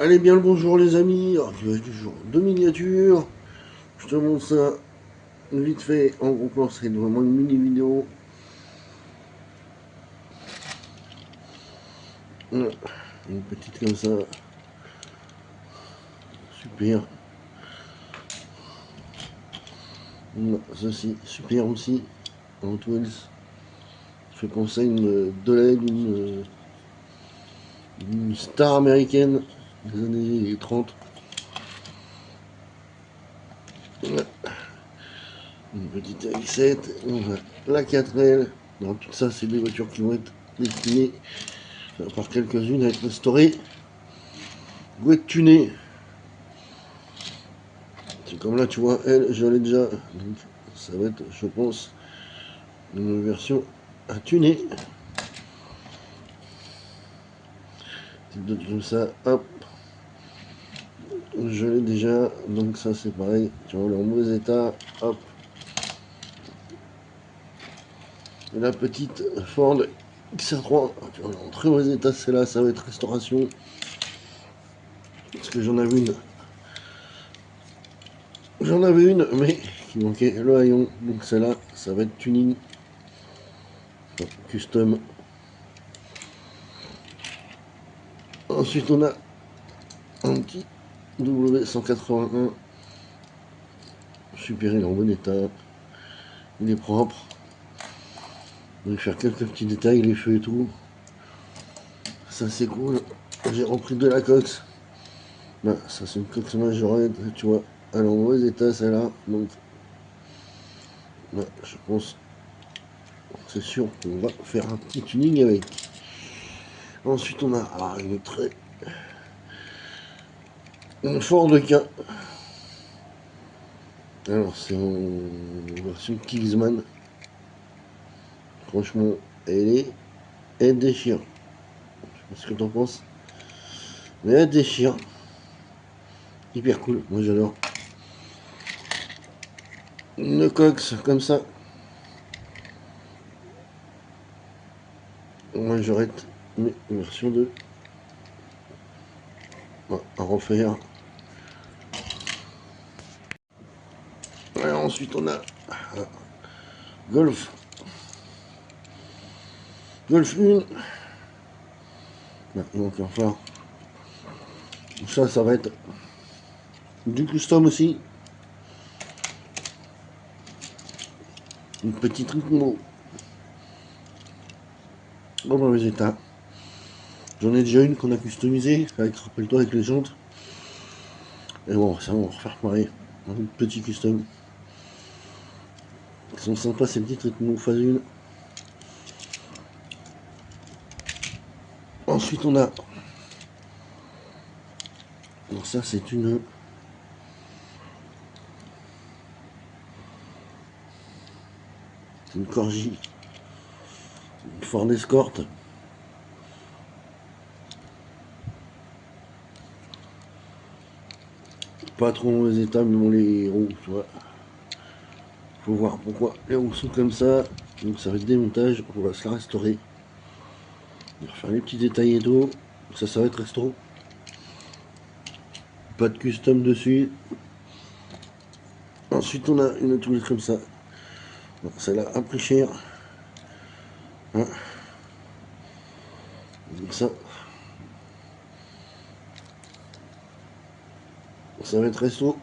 Allez bien le bonjour les amis, arrivage du jour de miniature. Je te montre ça vite fait en gros plan, c'est vraiment une mini vidéo. Voilà. Une petite comme ça. Super. Voilà, ceci, super aussi. En Twins. Ça fait penser à une Doleg, une star américaine des années 30. Voilà. Une petite AX7. Voilà. La 4L. Donc tout ça c'est des voitures qui vont être destinées par quelques-unes à être restaurées. Vont être tunées. C'est comme là, tu vois, elle, je l'ai déjà. Donc, ça va être, je pense, une version à tuner. Type de comme ça, hop. Je l'ai déjà. Donc, ça, c'est pareil. Tu vois, elle est en mauvais état. Hop. Et la petite Ford XR3. Tu vois, elle est en très mauvais état. Celle-là, ça va être restauration. Parce que j'en avais une. J'en avais une, mais qui manquait le haillon. Donc, celle-là, ça va être tuning. Custom. Ensuite, on a un petit W181. Super, il est en bon état. Il est propre. Je vais faire quelques petits détails, les feux et tout. Ça c'est cool. J'ai repris de la cox. Bah, ça c'est une cox majorette, tu vois. Elle est en mauvais état celle-là. Donc bah, je pense, c'est sûr qu'on va faire un petit tuning avec. Ensuite on a une très. Une Ford K. Alors c'est en version Kingsman. Franchement, elle déchire. Je sais pas ce que t'en penses. Mais elle déchire. Hyper cool, moi j'adore. Une cox comme ça. Moi j'arrête mes versions de à refaire. Et ensuite on a Golf. Golf 1. Donc enfin, ça va être du custom aussi. Une petite Ritmo en mauvais état. J'en ai déjà une qu'on a customisée, avec, rappelle-toi, avec les jantes. Et bon, ça on va refaire pareil. Un petit custom. Ils sont sympas ces petites Ritmo phase 1. Ensuite on a. Donc ça c'est une Corgi. Une Ford Escort. Pas trop en mauvais état, mais bon les roues, tu vois. Faut voir pourquoi les roues sont comme ça. Donc ça va être démontage, on va se la restaurer. On va faire les petits détails et tout. Ça va être resto. Pas de custom dessus. Ensuite on a une toile comme ça. Celle-là a pris cher. Hein. Donc ça va être resto.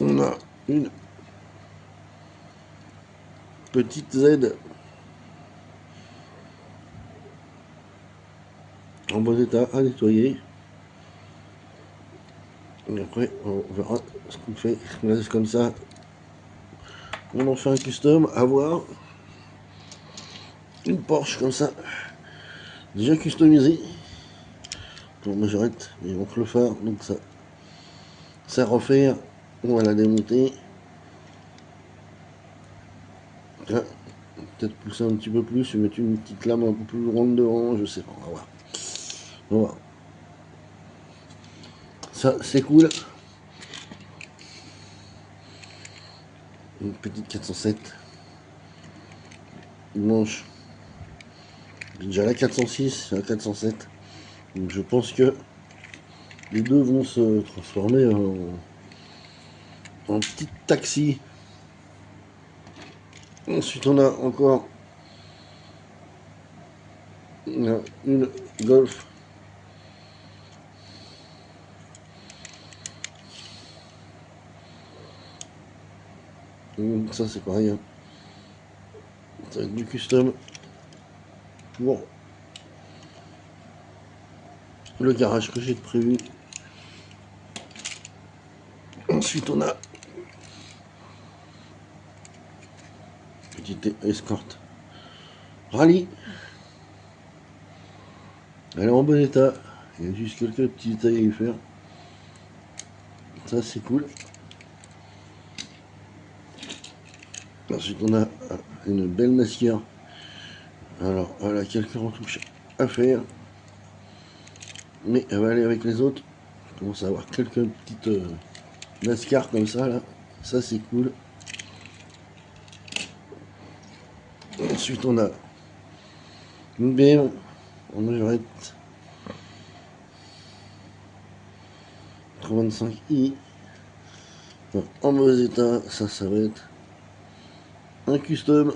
On a une petite Z en bon état à nettoyer. Et après, on verra ce qu'on fait. On laisse comme ça. On en fait un custom. À voir. Une Porsche comme ça. Déjà customisée. Pour majorette. Et on le phare. Donc ça à refaire. On va la démonter. Là, peut-être pousser un petit peu plus. Mettre une petite lame un peu plus grande devant. Je sais pas. On va voir. On va voir. Ça, c'est cool. Une petite 407. Blanche. J'ai déjà la 406, la 407. Donc je pense que les deux vont se transformer en petit taxi. Ensuite on a encore une Golf. Donc ça c'est pareil, hein. Ça va être du custom pour le garage que j'ai prévu. Ensuite on a petite escorte rallye. Elle est en bon état. Il y a juste quelques petits détails à y faire. Ça c'est cool. Ensuite on a une belle NASCAR. Alors elle a quelques retouches à faire. Mais elle va aller avec les autres. Je commence à avoir quelques petites NASCAR comme ça là. Ça c'est cool. Ensuite on a une BM en majorette 85i. Enfin, en mauvais état, ça va être un custom.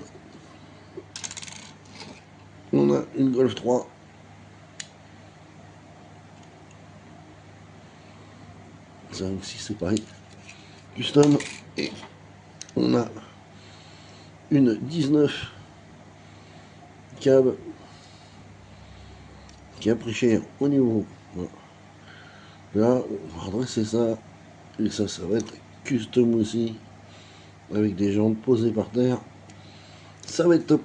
On a une Golf 3. Ça aussi c'est pareil. Custom. Et on a une 19 cab qui a pris cher au niveau. Voilà. Là, on va redresser ça. Et ça va être custom aussi. Avec des jantes posées par terre. Ça va être top.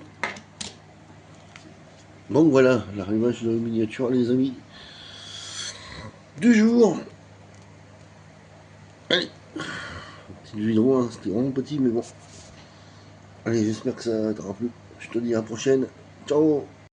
Donc voilà, l'arrivage de la miniature, les amis, du jour. Allez, petite vidéo, hein, c'était vraiment petit, mais bon. Allez, j'espère que ça t'aura plu. Je te dis à la prochaine. Ciao.